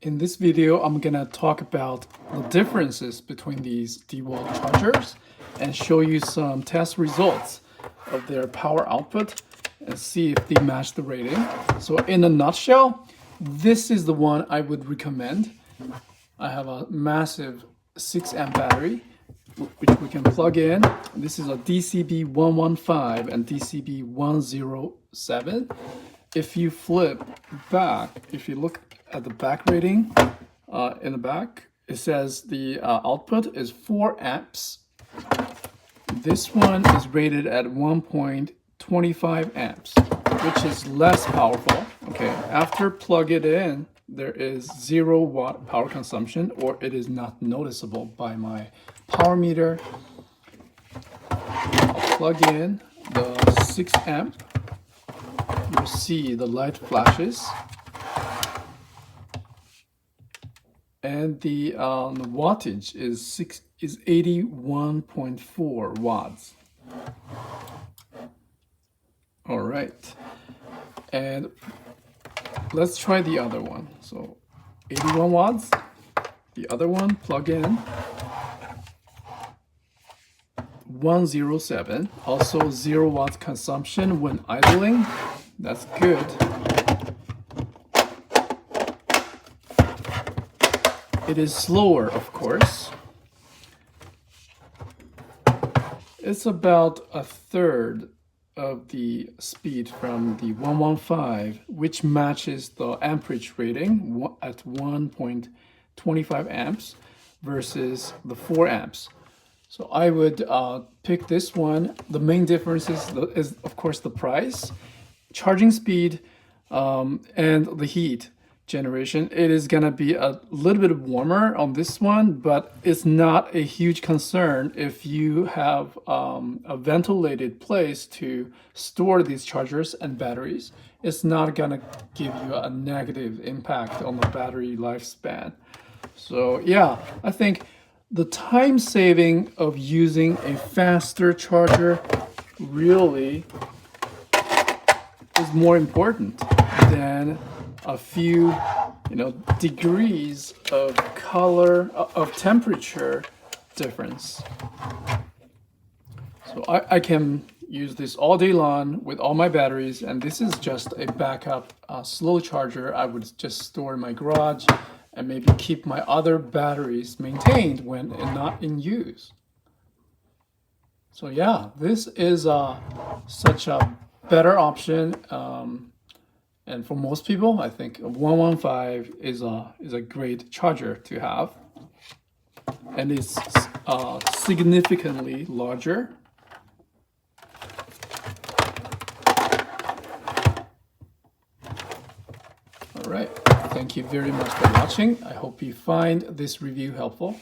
In this video, I'm gonna talk about the differences between these DeWALT chargers and show you some test results of their power output and see if they match the rating. So in a nutshell, this is the one I would recommend. I have a massive 6 amp battery, which we can plug in. This is a DCB115 and DCB107. If you flip back, if you look at the back rating in the back, it says the output is 4 amps. This one is rated at 1.25 amps, which is less powerful. Okay, after plug it in, there is 0 watt power consumption, or it is not noticeable by my power meter. I'll plug in the 6 amp. You'll see the light flashes. And the wattage is 81.4 watts. All right, and let's try the other one. So 81 watts. The other one, plug in. 107. Also 0 watt consumption when idling. That's good. It is slower, of course. It's about a third of the speed from the 115, which matches the amperage rating at 1.25 amps versus the 4 amps. So I would pick this one. The main difference is of course the price, charging speed, and the heat generation. It is gonna be a little bit warmer on this one, but it's not a huge concern if you have a ventilated place to store these chargers and batteries. It's not gonna give you a negative impact on the battery lifespan. So yeah, I think the time saving of using a faster charger really is more important than a few, degrees of color, of temperature difference. So I can use this all day long with all my batteries, and this is just a backup slow charger I would just store in my garage and maybe keep my other batteries maintained when not in use. So yeah, this is such a better option. And for most people, I think 115 is a great charger to have, and it's significantly larger. All right, thank you very much for watching. I hope you find this review helpful.